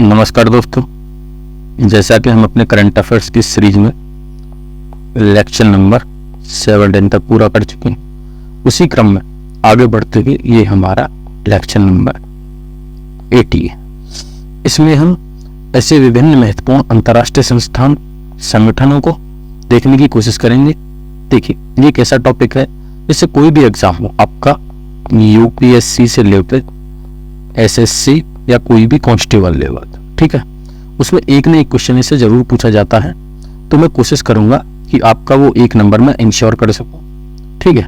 नमस्कार दोस्तों, जैसा कि हम अपने करंट अफेयर्स की सीरीज में लेक्चर नंबर 17 तक पूरा कर चुके हैं, उसी क्रम में आगे बढ़ते हुए ये हमारा लेक्चर नंबर 80 है। इसमें हम ऐसे विभिन्न महत्वपूर्ण अंतर्राष्ट्रीय संस्थान संगठनों को देखने की कोशिश करेंगे। देखिए, ये एक ऐसा टॉपिक है जिससे कोई भी एग्जाम हो, आपका यूपीएससी से लेकर एसएससी या कोई भी कांस्टेबल लेवल, ठीक है, उसमें एक न एक क्वेश्चन इससे जरूर पूछा जाता है। तो मैं कोशिश करूंगा कि आपका वो एक नंबर में इंश्योर कर सकूं, ठीक है।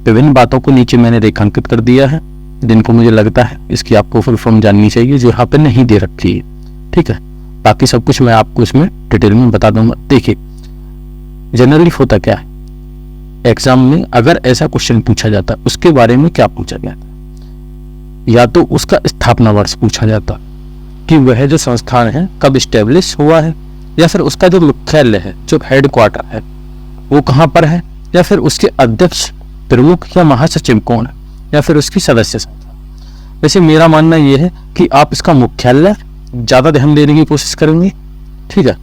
विभिन्न बातों को नीचे मैंने रेखांकित कर दिया है, जिनको मुझे लगता है इसकी आपको फुल फॉर्म जाननी चाहिए, जो यहाँ पे नहीं दे रखी है, ठीक है। बाकी सब कुछ मैं आपको इसमें डिटेल में बता दूंगा। देखिए, जनरली होता क्या है, एग्जाम में अगर ऐसा क्वेश्चन पूछा जाता है, उसके बारे में क्या पूछा जाता है, या तो उसका स्थापना वर्ष पूछा जाता कि वह जो संस्थान है कब स्टेब्लिश हुआ है, या फिर उसका जो मुख्यालय है, जो हेड क्वार्टर है, वो कहाँ पर है, या फिर उसके अध्यक्ष, प्रमुख या महासचिव कौन है, या फिर उसकी सदस्य संख्या। वैसे मेरा मानना यह है कि आप इसका मुख्यालय ज्यादा ध्यान देने की कोशिश करेंगे, ठीक है।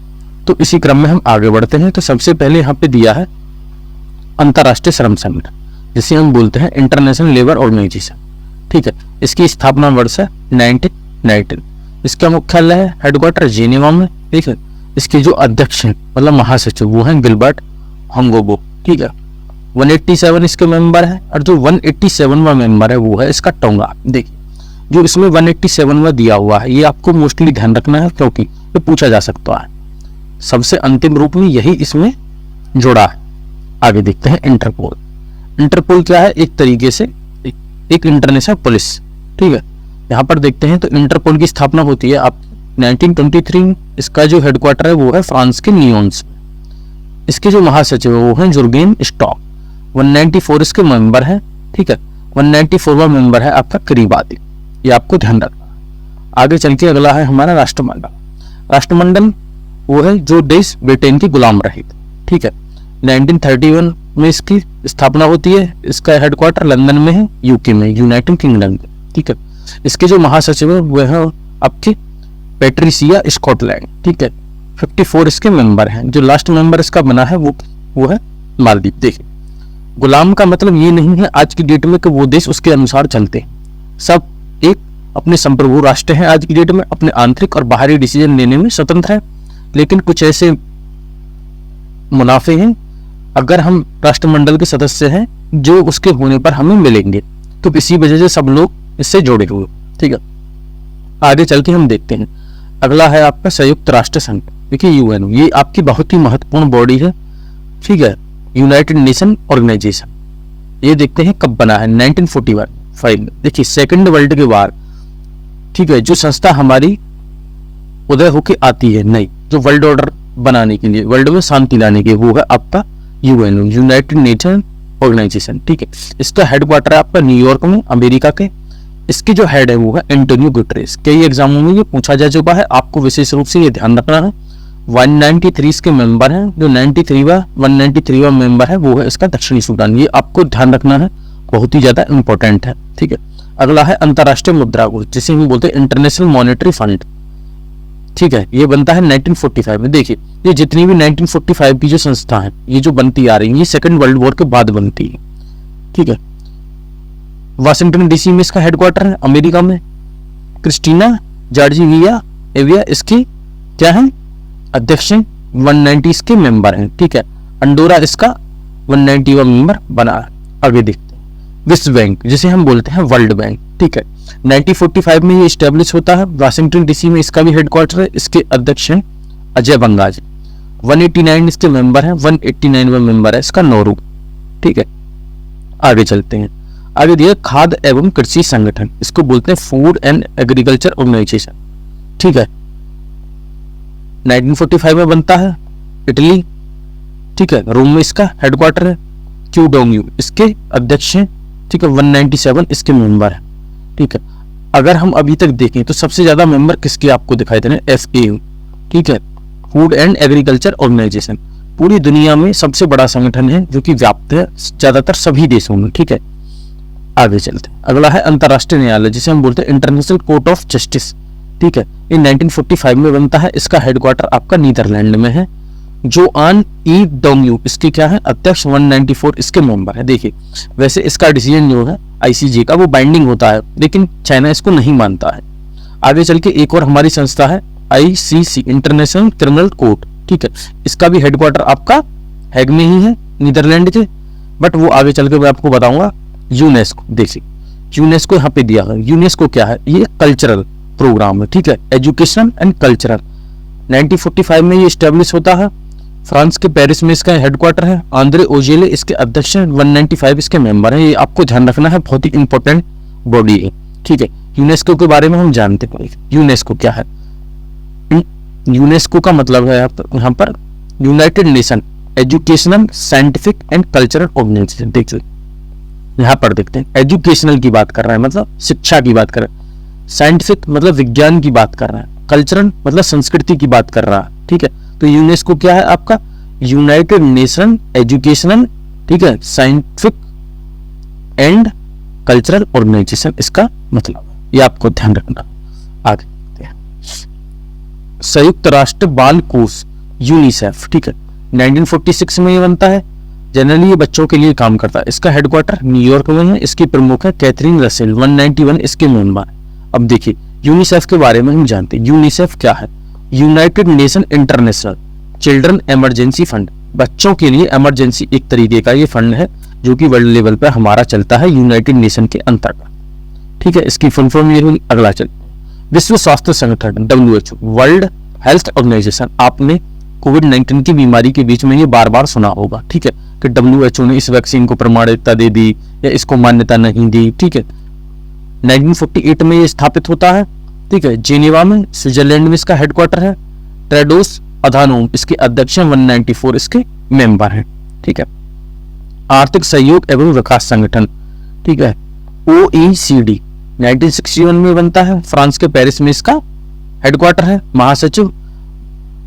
तो इसी क्रम में हम आगे बढ़ते हैं। तो सबसे पहले यहाँ पे दिया है अंतर्राष्ट्रीय श्रम संगठन, जिसे हम बोलते हैं इंटरनेशनल लेबर ऑर्गेनाइजेशन, ठीक है। इसकी स्थापना वर्ष है 1919। इसका मुख्यालय है, हेडक्वार्टर जेनेवा में, ठीक है। इसके जो अध्यक्ष हैं, मतलब महासचिव, वो हैं गिलबर्ट हंगोबो, ठीक है। 187 इसके मेंबर है, और जो 187वां मेंबर है वो है इसका टोंगा। देखिए, जो इसमें 187वां दिया हुआ है, ये आपको मोस्टली ध्यान रखना है, क्योंकि ये पूछा जा सकता है। सबसे अंतिम रूप में यही इसमें जोड़ा है। आगे देखते हैं इंटरपोल। इंटरपोल क्या है, एक तरीके से एक इंटरनेशनल पुलिस, ठीक है। यहाँ पर देखते हैं तो इंटरपोल की स्थापना होती है आप 1923। इसका जो हेडक्वार्टर है वो है फ्रांस के नियोन्स। इसके जो महासचिव है वो है जुर्गेन स्टॉक। 194 इसके मेंबर है, ठीक है। 194वां मेंबर है आपका करीबादी, ये आपको ध्यान रखना। आगे चल के अगला है हमारा राष्ट्रमंडल। राष्ट्रमंडल वो है जो देश ब्रिटेन की गुलाम रहे, ठीक है। 1931 में इसकी स्थापना होती है। इसका हेडक्वार्टर लंदन में है, यूके में, यूनाइटेड किंगडम, ठीक है। इसके जो महासचिव है वह है आपके पैट्रिसिया स्कॉटलैंड, ठीक है। 54 इसके मेंबर हैं। जो लास्ट मेंबर इसका बना है वो है मालदीव। देखिए, गुलाम का मतलब ये नहीं है आज की डेट में कि वो देश उसके अनुसार चलते हैं। सब एक अपने संप्रभु राष्ट्र हैं आज की डेट में, अपने आंतरिक और बाहरी डिसीजन लेने में स्वतंत्र है। लेकिन कुछ ऐसे मुनाफे हैं अगर हम राष्ट्रमंडल के सदस्य हैं, जो उसके होने पर हमें मिलेंगे। तो इसी वजह से सब लोग इससे जुड़े हुए, ठीक है। आगे चल के हम देखते हैं, अगला है आपका संयुक्त राष्ट्र संघ। देखिए, यूएन, ये आपकी बहुत ही महत्वपूर्ण बॉडी है, ठीक है। यूनाइटेड नेशन ऑर्गेनाइजेशन, ये देखते हैं कब बना है, 1945 में। देखिए, सेकेंड वर्ल्ड के बाद, ठीक है, जो संस्था हमारी उदय होके आती है नई, जो वर्ल्ड ऑर्डर बनाने के लिए, वर्ल्ड में शांति लाने के, वो है आपका यूएन, यूनाइटेड नेशन ऑर्गेनाइजेशन, ठीक है। इसका हेडक्वार्टर है आपका न्यूयॉर्क में, अमेरिका के। इसके जो हेड है वो है एंटोनियो गुटेरेस। कई एग्जामों में ये पूछा जा चुका है, आपको विशेष रूप से ये ध्यान रखना है। 193 के मेंबर हैं। जो 193वां मेंबर है वो है इसका दक्षिणी सूडान। ये आपको ध्यान रखना है, बहुत ही ज्यादा इंपॉर्टेंट है, ठीक है। अगला है अंतर्राष्ट्रीय मुद्रा कोष, जिसे हम बोलते हैं इंटरनेशनल मॉनेटरी फंड, ठीक है। ये बनता है 1945 में। देखिए, ये जितनी भी 1945 की जो संस्था है, ये जो बनती आ रही है, ये सेकंड वर्ल्ड वॉर के बाद बनती है, ठीक है। वाशिंगटन डीसी में इसका हेडक्वार्टर है, अमेरिका में। क्रिस्टीना जॉर्जिया एविया इसकी क्या है, अध्यक्ष। 190 के मेंबर हैं, ठीक है। अंडोरा इसका 190वां मेंबर बना है। आगे देखते हैं विश्व बैंक, जिसे हम बोलते हैं वर्ल्ड बैंक, ठीक है। 1945 में ये स्टैब्लिश होता है। वाशिंगटन डीसी में इसका भी हेडक्वार्टर है। इसके अध्यक्ष हैं अजय बंगा जी। 189 इसके मेंबर हैं। 189वां मेंबर है इसका नौरू, ठीक है। आगे चलते हैं, आगे दिया खाद्य एवं कृषि संगठन, इसको बोलते हैं फूड एंड एग्रीकल्चर ऑर्गेनाइजेशन, ठीक है। 1945 में बनता है, इटली, ठीक है। रोम में इसका हेडक्वार्टर है। क्यूडोंगयू इसके अध्यक्ष हैं, ठीक है। 197 इसके मेंबर है, ठीक है। अगर हम अभी तक देखें तो सबसे ज्यादा मेंबर किसके आपको दिखाई दे रहे हैं, FAO, ठीक है, फूड एंड एग्रीकल्चर ऑर्गेनाइजेशन। पूरी दुनिया में सबसे बड़ा संगठन है, जो कि व्याप्त है ज्यादातर सभी देशों में, ठीक है। आगे चलते हैं, अगला है अंतर्राष्ट्रीय न्यायालय, जिसे हम बोलते हैं इंटरनेशनल कोर्ट ऑफ जस्टिस, ठीक है। ये 1945 में बनता है, इसका हेडक्वार्टर आपका नीदरलैंड में है। जोआन ई डोम्यू इसके क्या है अध्यक्ष, 194 इसके मेंबर है। देखिए वैसे इसका डिसीजन जो है आईसीजे का वो बाइंडिंग होता है, लेकिन चाइना इसको नहीं मानता है। आगे चल के एक और हमारी संस्था है आईसीसी, इंटरनेशनल क्रिमिनल कोर्ट, ठीक है। इसका भी हेडक्वार्टर आपका हैग में ही है, नीदरलैंड के, बट वो आगे चल के मैं आपको बताऊंगा। यूनेस्को, देखिए यूनेस्को यहाँ पे दिया है। यूनेस्को क्या है, ये कल्चरल प्रोग्राम है, ठीक है, एजुकेशन एंड कल्चरल। 1945 में ये स्टेब्लिश होता है। फ्रांस के पेरिस में इसका हेडक्वार्टर है। आंद्रे ओजेले इसके अध्यक्ष हैं, 195 इसके मेंबर हैं। ये आपको ध्यान रखना है, बहुत ही इंपॉर्टेंट बॉडी है, ठीक है। यूनेस्को के बारे में हम जानते हैं। यूनेस्को क्या है, यूनेस्को का मतलब है यहाँ पर united nation educational scientific and cultural organisation. देखिए यहाँ पर देखते हैं, एजुकेशनल की बात कर रहा है मतलब शिक्षा की बात कर रहा है, साइंटिफिक मतलब विज्ञान की बात कर रहा है, कल्चरल मतलब संस्कृति की बात कर रहा है, ठीक है। तो यूनेस्को क्या है आपका, यूनाइटेड नेशन एजुकेशनल, ठीक है, साइंटिफिक एंड कल्चरल ऑर्गेनाइजेशन इसका मतलब, ये आपको ध्यान रखना। आगे संयुक्त राष्ट्र बाल कोष यूनिसेफ, ठीक है, 1946 में ये बनता है। जनरली ये बच्चों के लिए काम करता है। इसका हेडक्वार्टर न्यूयॉर्क में है। इसकी प्रमुख है कैथरीन रसेल, 191 इसके मेंबर। अब देखिए यूनिसेफ के बारे में हम जानते हैं। यूनिसेफ क्या है, United nation international children emergency fund, बच्चों के लिए इमरजेंसी एक तरीके का ये फंड है जो कि वर्ल्ड लेवल पर हमारा चलता है यूनाइटेड नेशन के अंतर्गत, ठीक है। इसकी फुल फॉर्म ये हुई, अगला चल विश्व स्वास्थ्य संगठन WHO, वर्ल्ड हेल्थ ऑर्गेनाइजेशन। आपने कोविड-19 की बीमारी के बीच में ये बार बार सुना होगा, ठीक है, कि WHO ने इस वैक्सीन को प्रमाणिकता दे दी या इसको मान्यता नहीं दी, ठीक है। 1948 में ये स्थापित होता है, ठीक है, जेनेवा में, स्विट्जरलैंड में इसका हेडक्वार्टर है। टेड्रोस अधानोम इसके अध्यक्ष हैं, 194 इसके मेंबर हैं, ठीक है। आर्थिक सहयोग एवं विकास संगठन, ठीक है, OECD 1961 में बनता है। फ्रांस के पेरिस में इसका हेडक्वार्टर है। महासचिव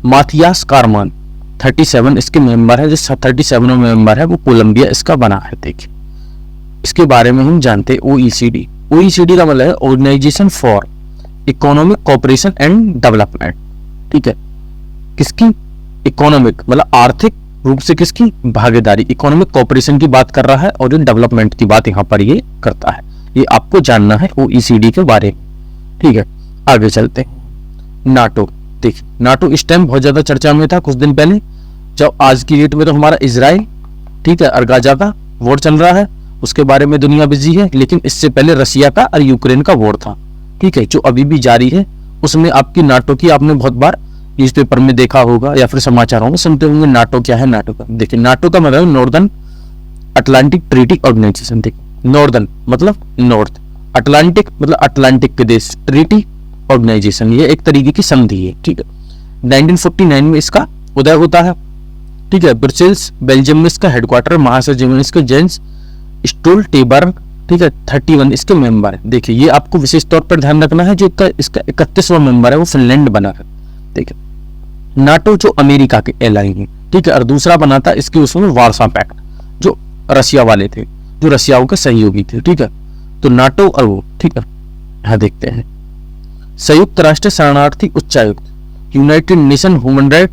माथियास कारमान, 37 इसके मेंबर है। जो 37 मेंबर है वो कोलंबिया इसका बना है। देखिए इसके बारे में हम जानते हैं OECD का मतलब है organisation for economic cooperation and development, ठीक है। किसकी, इकोनॉमिक मतलब आर्थिक रूप से किसकी भागीदारी, इकोनॉमिक कोऑपरेशन की बात कर रहा है और डेवलपमेंट की बात यहाँ पर ये करता है। ये आपको जानना है OECD के बारे में, ठीक है। आगे चलते हैं। नाटो, देखिए नाटो इस टाइम बहुत ज्यादा चर्चा में था कुछ दिन पहले, जब आज की डेट में तो हमारा इजराइल, ठीक है, और गाजा का वॉर चल रहा है, उसके बारे में दुनिया बिजी है। लेकिन इससे पहले रसिया का और यूक्रेन का वॉर था, ठीक है, जो अभी भी जारी है। उसमें आपकी नाटो की आपने बहुत बार न्यूज़पेपर में देखा होगा या फिर समाचारों में सुनते होंगे। नाटो क्या है, नाटो का देखिए, नाटो का मतलब नॉर्दर्न अटलांटिक ट्रीटी ऑर्गेनाइजेशन। देखिए नॉर्दर्न मतलब नॉर्थ, अटलांटिक मतलब अटलांटिक के देश, ट्रीटी ऑर्गेनाइजेशन ये एक तरीके की संधि है, ठीक है। 1949 में इसका उदय होता है, ठीक है। ब्रसेल्स बेल्जियम में इसका हेडक्वार्टर, महासचिव इसके जेंस स्टोल्टेनबर्ग, ठीक है, 31 इसके मेंबर है। देखिए ये आपको विशेष तौर पर ध्यान रखना है, जो इसका 31वां मेंबर है वो फिनलैंड बना है। देखिए नाटो जो अमेरिका के एलाई है, ठीक है, और दूसरा बना था इसके उसमें वार्सा पैक्ट, जो रसिया वाले थे, जो रसियाओं के सहयोगी थे, ठीक है। तो नाटो और वो, ठीक है। यहाँ देखते हैं संयुक्त राष्ट्र शरणार्थी उच्चायुक्त, यूनाइटेड नेशन ह्यूमन राइट,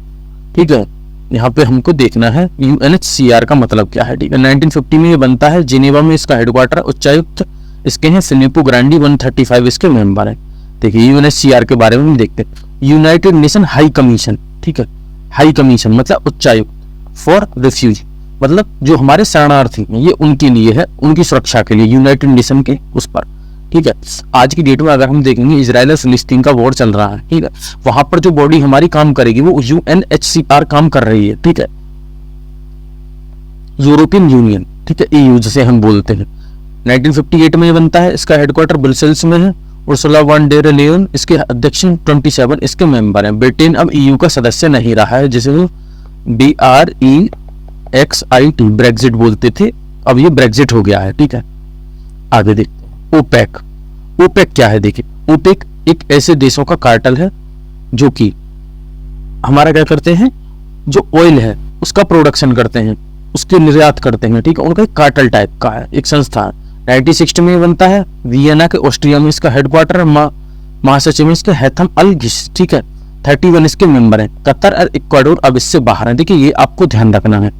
ठीक है। यहाँ पे हमको देखना है UNHCR का मतलब क्या है, ठीक है। 1950 में ये बनता है, जिनेवा में इसका हेडक्वार्टर, उच्चायुक्त इसके हैं फिलिप्पो ग्रांडी, 135 इसके मेंबर है। देखिए UNHCR के बारे में हम देखते हैं। यूनाइटेड नेशन हाई कमीशन, ठीक है, हाई कमीशन मतलब उच्चायुक्त फॉर रिफ्यूजी, मतलब जो हमारे शरणार्थी हैं ये उनके लिए है, उनकी सुरक्षा के लिए, यूनाइटेड नेशन के उस पर, ठीक है। आज की डेट में अगर हम देखेंगे इजराइल और फिलिस्तीन का वॉर चल रहा है, ठीक है, वहां पर जो बॉडी हमारी काम करेगी वो UNHCR काम कर रही है, ठीक है, यूरोपियन यूनियन, ठीक है, EU जिसे हम बोलते हैं। 1958 में ये बनता है, इसका हेडक्वार्टर ब्रसेल्स में है। उर्सुला वॉन डेर लेयन इसके अध्यक्ष, 27 इसके मेंबर हैं। ब्रिटेन अब EU का सदस्य नहीं रहा है, जिसे BREXIT ब्रेक्जिट बोलते थे, अब ये ब्रेक्जिट हो गया है, ठीक है। आगे देखते हैं ओपेक। ओपेक क्या है, देखिए ओपेक एक ऐसे देशों का कार्टेल है जो कि हमारा क्या करते हैं, जो ऑयल है उसका प्रोडक्शन करते हैं, उसके निर्यात करते हैं, ठीक है, उनका एक कार्टेल टाइप का है, एक संस्था है। 1960 में बनता है, वियना के ऑस्ट्रिया में इसका हेडक्वार्टर है। महासचिव इसके हैथम अल घिस, ठीक है, 31 इसके मेंबर हैं। कतर और इक्वाडोर अब इससे बाहर है। देखिए ये आपको ध्यान रखना है,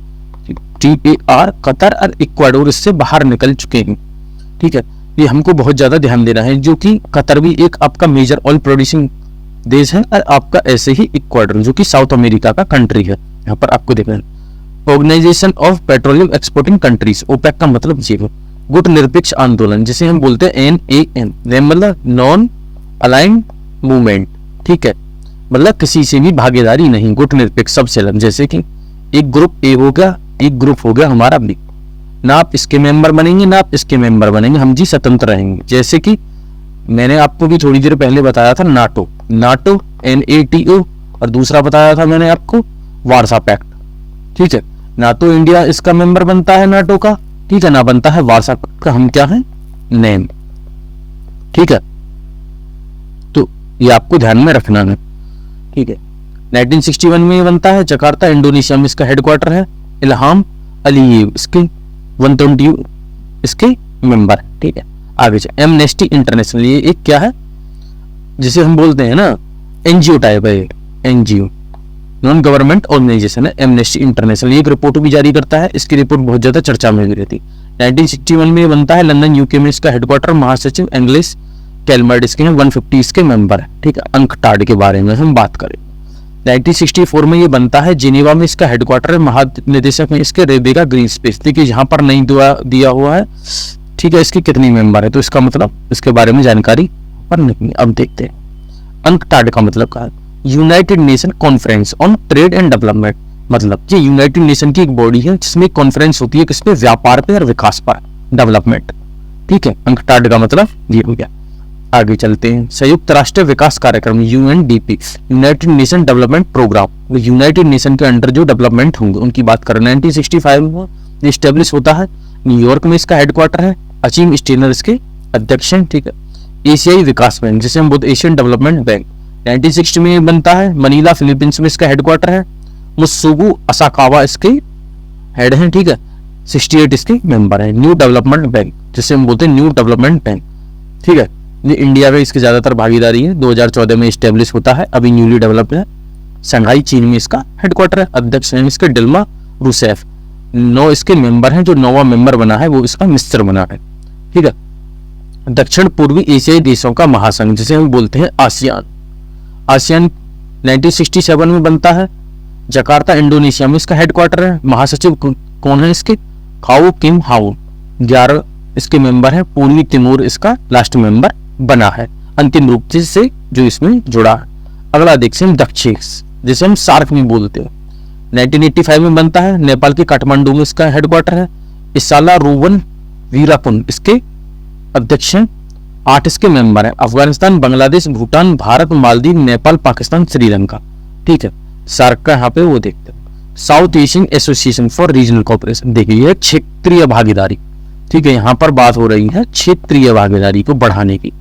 TAR, कतर और इक्वाडोर इससे बाहर निकल चुके हैं, ठीक है, ये हमको बहुत ज्यादा ध्यान देना है, जो कि कतर भी एक आपका मेजर ऑयल प्रोड्यूसिंग देश है, और आपका ऐसे ही इक्वाडोर जो कि साउथ अमेरिका का कंट्री है। यहाँ पर आपको देखना है organisation of petroleum exporting countries, OPEC का मतलब ये है गुट निरपेक्ष आंदोलन, जिसे हम बोलते हैं NAM, मतलब नॉन अलाइंड मूवमेंट, ठीक है, मतलब किसी से भी भागीदारी नहीं, गुट निरपेक्ष सबसे अलग। जैसे कि एक ग्रुप ए हो गया, एक ग्रुप हो गया हमारा बी, ना आप इसके मेंबर बनेंगे ना आप इसके मेंबर बनेंगे, हम जी स्वतंत्र रहेंगे। जैसे कि मैंने आपको भी थोड़ी देर पहले बताया था नाटो, NATO, और दूसरा बताया था मैंने आपको वार्सा पैक्ट, ठीक है, ना तो इंडिया इसका मेंबर बनता है नाटो का, ठीक है, ना बनता है वार्सा पैक्ट का, हम क्या है नेम, ठीक है, तो ये आपको ध्यान में रखना है, ठीक है। 1961 में ये बनता है जकार्ता, इंडोनेशिया में इसका हेडक्वार्टर है। इल्हाम अलीयेव इसके 120 इसके मेंबर है, ठीक है। आगे एमनेस्टी इंटरनेशनल, ये एक क्या है जिसे हम बोलते हैं ना NGO टाइप है, NGO नॉन गवर्नमेंट ऑर्गेनाइजेशन है एमनेस्टी इंटरनेशनल, ये एक रिपोर्ट भी जारी करता है, इसकी रिपोर्ट बहुत ज्यादा चर्चा में भी रहती है। 1961 में बनता है लंदन UK में इसका हेडक्वार्टर, महासचिव इंग्लिश कैलमर्ड इसके हैं, 150 इसके मेंबर है, ठीक है। अंकटाड के बारे में हम बात करें 1964 में ये बनता है जिनेवा में इसका हेडक्वार्टर है, महानिदेशक में इसके रेबेका ग्रीनस्पेस, देखिए यहाँ पर नहीं दिया हुआ है, ठीक है, इसके कितनी मेंबर है, तो इसका मतलब इसके बारे में जानकारी पर नहीं। अब देखते हैं अंकटाड का मतलब क्या है, United nation conference on trade and development, मतलब ये यूनाइटेड नेशन की एक बॉडी है जिसमें कॉन्फ्रेंस होती है किस पे, व्यापार पे और विकास पर, डेवलपमेंट, ठीक है। अंकटाड का मतलब ये हो गया। आगे चलते हैं संयुक्त राष्ट्र विकास कार्यक्रम UNDP, united nation development programme, united nation के अंडर जो डेवलपमेंट होंगे उनकी बात करें। 1965 में ये स्टेब्लिश होता है, न्यूयॉर्क में इसका हेडक्वार्टर है, अचीम स्टेनर इसके अध्यक्ष हैं, ठीक है। एशियाई विकास बैंक जिसे हम बोलते एशियन डेवलपमेंट बैंक 1960 में बनता है, मनीला फिलीपींस में इसका हेडक्वार्टर है, मुत्सुगु असाकावा इसके हेड हैं, ठीक है, 68 इसके मेंबर हैं। न्यू डेवलपमेंट बैंक जिसे हम बोलते हैं न्यू डेवलपमेंट बैंक, ठीक है, ये इंडिया में इसकी ज्यादातर भागीदारी है, 2014 में स्टेब्लिश होता है, अभी न्यूली डेवलप्ड है। शंघाई चीन में इसका हेडक्वार्टर है, अध्यक्ष हैं इसके डिल्मा रूसेफ, 9 इसके मेंबर हैं, जो 9वां मेंबर बना है वो इसका मिस्र बना है, ठीक है। दक्षिण पूर्वी एशियाई देशों का महासंघ जिसे हम बोलते हैं आसियान, आसियान 1967 में बनता है, जकार्ता इंडोनेशिया में इसका हेडक्वार्टर है, महासचिव कौन है इसके, खाओ किम हाउ, 11 इसके मेंबर है, पूर्वी तिमोर इसका लास्ट मेंबर बना है अंतिम रूप से जो इसमें जुड़ा है। अगला देखते हैं दक्षिण जिसे हम सार्क में बोलते हैं, 1985 में बनता है, नेपाल के काठमांडू में इसका हेडक्वार्टर है, इसाला रोवन वीरापुन इसके अध्यक्ष हैं, 8 इसके मेंबर हैं, अफगानिस्तान, बांग्लादेश, भूटान, भारत, मालदीव, नेपाल, पाकिस्तान, श्रीलंका, ठीक है। सार्क का यहाँ पे वो देखते हैं south Asian association for regional cooperation, देखिए ये क्षेत्रीय भागीदारी, ठीक है, यहाँ पर बात हो रही है क्षेत्रीय भागीदारी को बढ़ाने की,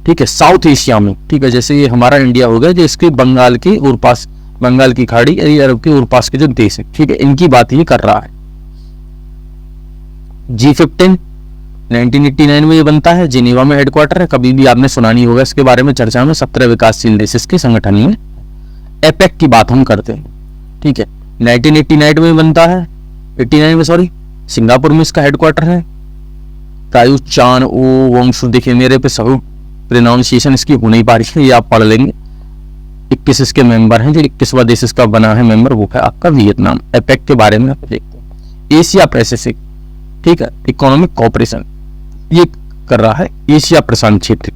ठीक है, साउथ एशिया में, ठीक है, जैसे ये हमारा इंडिया हो गया जो इसके बंगाल के और पास, बंगाल की खाड़ी, अरब के और पास के जो देश है, ठीक है, इनकी बात ये कर रहा है। G15 1989 में ये बनता है, जिनेवा में हेडक्वार्टर है, कभी भी आपने सुना नहीं होगा इसके बारे में चर्चा में, 17 विकासशील देश इसके संगठन में। एपेक की बात हम करते हैं, ठीक है, 1989 में बनता है, 89 में सॉरी, सिंगापुर में इसका हेडक्वार्टर है, तायु चान ओ वोंगशु, देखिए मेरे पे सब प्रोनाउंसिएशन इसकी हो नहीं पा रही है, ये आप पढ़ लेंगे। 21 इसके मेंबर हैं, जो 21वां देश इसका बना है मेंबर वो है आपका वियतनाम। एपेक के बारे में आप देखते हैं, एशिया पैसिफिक, ठीक है, इकोनॉमिक कोऑपरेशन ये कर रहा है, एशिया प्रशांत क्षेत्र,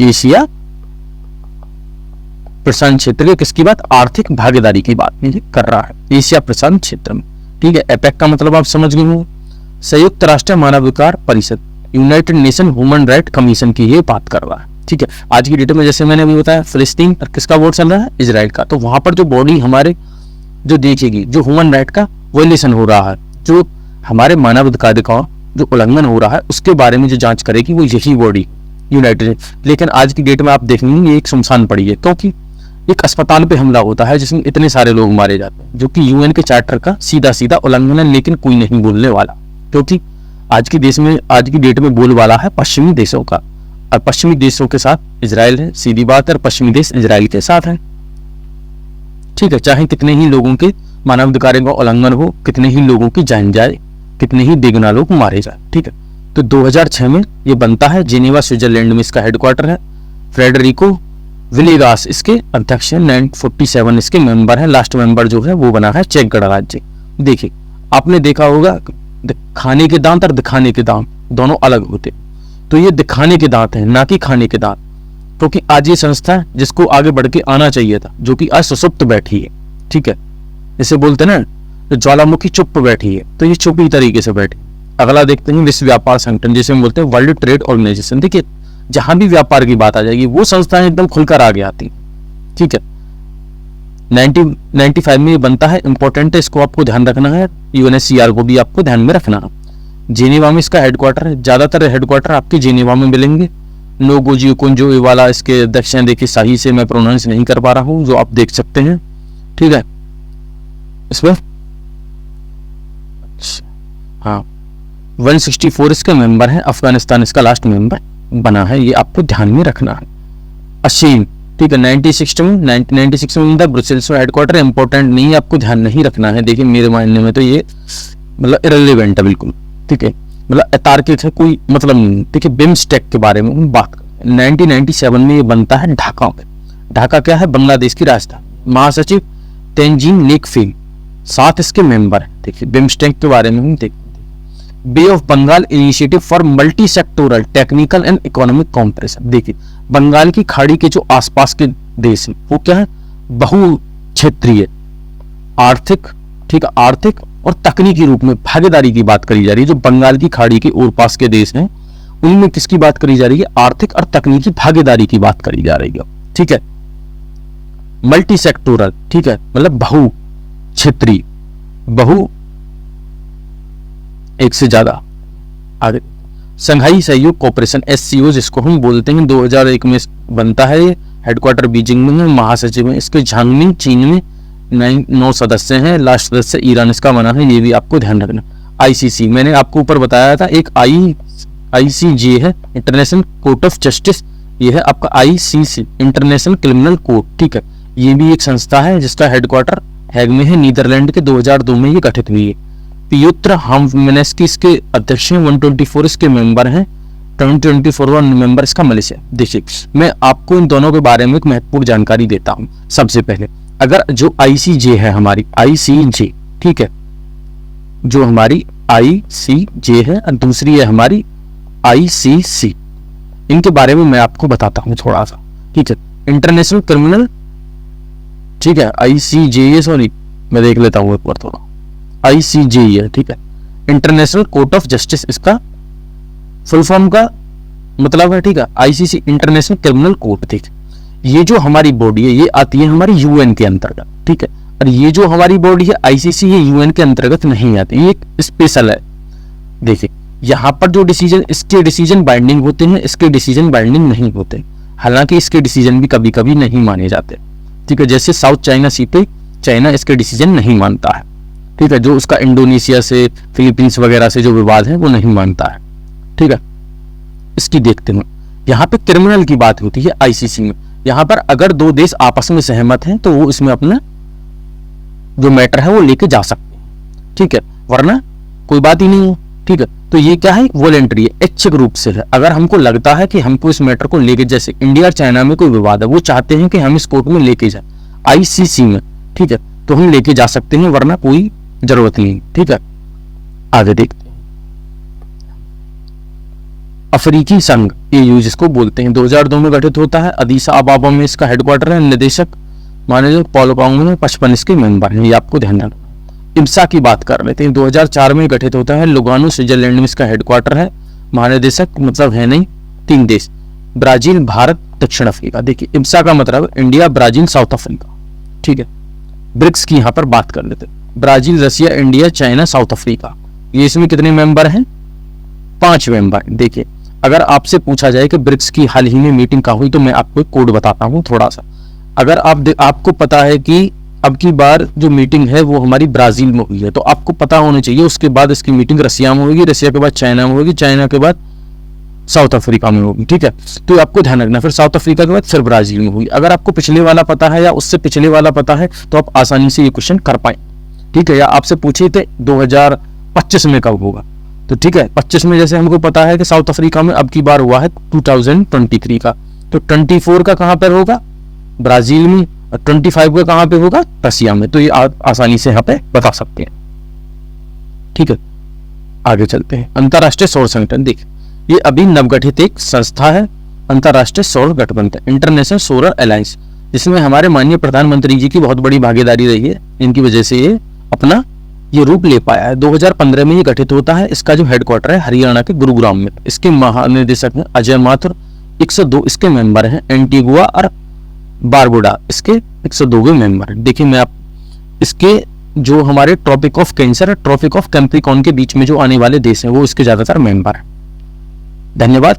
एशिया प्रशांत क्षेत्र के किसकी बात, आर्थिक भागीदारी की बात ये कर रहा है एशिया प्रशांत क्षेत्र में, ठीक है। एपेक का मतलब आप समझ गए होंगे, संयुक्त राष्ट्र मानवाधिकार परिषद, United nation human right commission की ये बात कर रहा है, ठीक है। आज की डेट में जैसे मैंने अभी बताया फिलिस्तीन और किसका वोट चल रहा है, इजराइल का, तो वहां पर जो बॉडी हमारे जो देखेगी जो ह्यूमन राइट का वायलेशन हो रहा है, जो हमारे मानवाधिकार का जो उल्लंघन हो रहा है उसके बारे में जो जांच करेगी वो यही बॉडी यूनाइटेड। लेकिन आज की डेट में आप देखेंगे ये एक सुनसान पड़ी है, क्योंकि एक अस्पताल पे हमला होता है जिसमें इतने सारे लोग मारे जाते हैं, जो कि यूएन के चार्टर का सीधा सीधा उल्लंघन है, लेकिन कोई नहीं बोलने वाला, क्योंकि आज की डेट में बोलबाला है पश्चिमी देशों का, और पश्चिमी देशों के साथ इजराइल है, सीधी बात है, और पश्चिमी देश इजराइल के साथ है। ठीक है, चाहे कितने ही लोगों के मानवाधिकारों का उल्लंघन हो, कितने ही लोगों की जान जाए, कितने ही बेगुनाह लोग मारे जाए। ठीक है, तो 2006 में ये बनता है, जिनेवा स्विट्जरलैंड में इसका हेडक्वार्टर है। फ्रेडरिको विलेगास इसके अध्यक्ष है, 947 इसके मेंबर है, लास्ट मेंबर जो है वो बना है चेक गणराज्य। देखिए आपने देखा होगा खाने के दांत और दिखाने के दांत दोनों अलग होते, तो ये दिखाने के दांत है ना कि खाने के दांत, क्योंकि आज ये संस्था जिसको आगे बढ़ के आना चाहिए था, जो कि असुप्त बैठी है। ठीक है, जैसे बोलते ना ज्वालामुखी चुप बैठी है, तो ये चुपी तरीके से बैठी। अगला देखते हैं विश्व व्यापार संगठन, जिसे हम बोलते हैं वर्ल्ड ट्रेड ऑर्गेनाइजेशन। देखिए जहां भी व्यापार की बात आ जाएगी वो संस्थाएं एकदम खुलकर आगे आती। ठीक है, 1995 में ये बनता है, इंपॉर्टेंट है, इसको आपको ध्यान रखना है। यूएनएचसीआर को भी आपको ध्यान में रखना है। जेनेवा में इसका हेडक्वार्टर है, ज्यादातर हेडक्वार्टर आपके जेनेवा में मिलेंगे। नोगोजी कुंजो वाला इसके अध्यक्ष हैं। देखिए सही से मैं प्रोनाउंस नहीं कर पा रहा हूँ, जो आप देख सकते हैं। ठीक है, इसमें हाँ 164 इसका मेंबर है। अफगानिस्तान इसका लास्ट मेंबर बना है, ये आपको ध्यान में रखना है। अशीम, ठीक है, 1996 में ब्रुसेल्स में हेडक्वार्टर, इंपॉर्टेंट नहीं है, आपको ध्यान नहीं रखना है। देखिए मेरे मायने में तो ये मतलब इरेलीवेंट है बिल्कुल। ठीक है, मतलब अतार्किक है, कोई मतलब नहीं। ठीक है, बिम्स्टेक के बारे में हम बात करें, 1997 में ये बनता है ढाका में। ढाका क्या है? बांग्लादेश की राजधानी। महासचिव तेंजिन नेकफिन, 7 इसके मेंबर है। देखिए बिम्स्टेक के बारे में हम देखते हैं। Bay of Bengal initiative for multi sectoral technical and economic cooperation. देखिए बंगाल की खाड़ी के जो आसपास के देश हैं वो क्या है? बहु क्षेत्रीय आर्थिक, ठीक है, आर्थिक और तकनीकी रूप में भागीदारी की बात करी जा रही है। जो बंगाल की खाड़ी के और पास के देश हैं उनमें किसकी बात करी जा रही है? आर्थिक और तकनीकी भागीदारी की बात करी जा रही है। ठीक है, मल्टी सेक्टोरल, ठीक है, मतलब बहु क्षेत्रीय, बहु एक से ज्यादा। आगे संघाई सहयोग कॉर्पोरेशन SCO जिसको हम बोलते हैं, 2001 में बनता है। हेडक्वार्टर बीजिंग में है। महासचिव है इसके झांगमिंग, चीन में 9 सदस्य हैं। लास्ट सदस्य ईरान इसका बना है, ये भी आपको ध्यान रखना। ICC मैंने आपको ऊपर बताया था, एक ICJ है, इंटरनेशनल कोर्ट ऑफ जस्टिस। ये है आपका ICC, इंटरनेशनल क्रिमिनल कोर्ट। ठीक है, ये भी एक संस्था है जिसका हेडक्वार्टर हैग में है, नीदरलैंड के। 2002 में ये गठित हुई है। पियोत्र हामनेस्की इसके अध्यक्ष हैं। 124 इसके मेंबर हैं। 24 मेंबर इसका मलेशिया। देखिए मैं आपको इन दोनों के बारे में एक महत्वपूर्ण जानकारी देता हूं। सबसे पहले अगर जो ICJ है हमारी, ICJ, ठीक है, जो हमारी ICJ है और दूसरी है हमारी ICC, इनके बारे में मैं आपको बताता हूं थोड़ा सा। ठीक है, इंटरनेशनल क्रिमिनल, ठीक है, ICJ, सॉरी मैं देख लेता हूं एक बार थोड़ा। ICJ है, ठीक है, इंटरनेशनल कोर्ट ऑफ जस्टिस इसका फुल फॉर्म का मतलब है। ठीक है, ICC इंटरनेशनल क्रिमिनल कोर्ट। ठीक है, ये जो हमारी बॉडी है ये आती है हमारी UN के अंतर्गत। ठीक है, और ये जो हमारी बॉडी है ICC, ये UN के अंतर्गत नहीं आती, ये एक स्पेशल है। देखिए यहाँ पर जो डिसीजन, इसके डिसीजन बाइंडिंग होते हैं, इसके डिसीजन बाइंडिंग नहीं होते। हालांकि इसके डिसीजन भी कभी कभी नहीं माने जाते। ठीक है, जैसे साउथ चाइना सी पे चाइना इसके डिसीजन नहीं मानता है। ठीक है, जो उसका इंडोनेशिया से, फिलीपींस वगैरह से जो विवाद है वो नहीं मानता है। ठीक है, इसकी देखते हैं। यहाँ पे क्रिमिनल की बात होती है ICC में। यहाँ पर अगर 2 देश आपस में सहमत हैं तो वो इसमें अपना जो मैटर है वो लेके जा सकते हैं। ठीक है, वरना कोई बात ही नहीं है। ठीक है, तो ये क्या है? वॉलेंटरी है, ऐच्छिक रूप से है। अगर हमको लगता है कि हमको इस मैटर को लेके, जैसे इंडिया और चाइना में कोई विवाद है, वो चाहते हैं कि हम इस कोर्ट में लेके जाए ICC में, ठीक है, तो हम लेके जा सकते हैं, वरना कोई जरूरत नहीं। ठीक है, आगे देखते हैं। अफ्रीकी संघ AU जिसको बोलते हैं, 2002 में गठित होता है। अदीस अबाबा में इसका हेडक्वार्टर है। निदेशक माननीय पॉल कांग में 55 इसके मेंबर हैं, ये आपको ध्यान रखना। IMSA की बात कर लेते हैं, 2004 में गठित होता है। लुगानो स्विट्जरलैंड में इसका हेडक्वार्टर है। महानिदेशक मतलब है नहीं, 3 देश, ब्राजील, भारत, दक्षिण अफ्रीका। देखिए IMSA का मतलब इंडिया, ब्राजील, साउथ अफ्रीका। ठीक है, ब्रिक्स की यहाँ पर बात कर लेते हैं, Brazil, Russia, India, China, south Africa. ये इसमें कितने मेंबर हैं? 5 मेंबर। देखिए अगर आपसे पूछा जाए कि ब्रिक्स की हाल ही में मीटिंग कहाँ हुई, तो मैं आपको एक कोड बताता हूँ थोड़ा सा। अगर आपको पता है कि अब की बार जो मीटिंग है वो हमारी ब्राजील में हुई है, तो आपको पता होना चाहिए उसके बाद इसकी मीटिंग रसिया में होगी, रसिया के बाद चाइना में होगी, चाइना के बाद साउथ अफ्रीका में होगी, ठीक है। तो आपको ध्यान रखना, फिर साउथ अफ्रीका के बाद फिर ब्राजील में होगी। अगर आपको पिछले वाला पता है या उससे पिछले वाला पता है तो आप आसानी से ये क्वेश्चन कर पाए, ठीक है। या आपसे पूछे थे 2025 में कब होगा, तो ठीक है 25 में जैसे हमको पता है कि साउथ अफ्रीका में अब की बार हुआ है 2023 का, तो 24 का कहां पर होगा, ब्राजील में, और 25 का कहां पे होगा, रसिया में। तो ये आसानी से यहाँ पे बता सकते हैं, ठीक है। आगे चलते हैं। अंतरराष्ट्रीय सौर संगठन, देख ये अभी नवगठित एक संस्था है, अंतरराष्ट्रीय सौर गठबंधन, इंटरनेशनल सोलर अलायंस, जिसमें हमारे माननीय प्रधानमंत्री जी की बहुत बड़ी भागीदारी रही है। इनकी वजह से ये अपना ये रूप ले पाया है। 2015 में ये गठित होता है। इसका जो हेडक्वार्टर है हरियाणा के गुरुग्राम में। इसके महानिदेशक हैं अजय माथुर। 102 इसके मेंबर हैं। एंटीगुआ और बारबुडा इसके 102वें मेंबर। देखिए मैं आप इसके जो हमारे Tropic of Cancer, Tropic of Capricorn के बीच में जो आने वाले देश हैं वो इसके ज्यादातर मेंबर हैं। धन्यवाद।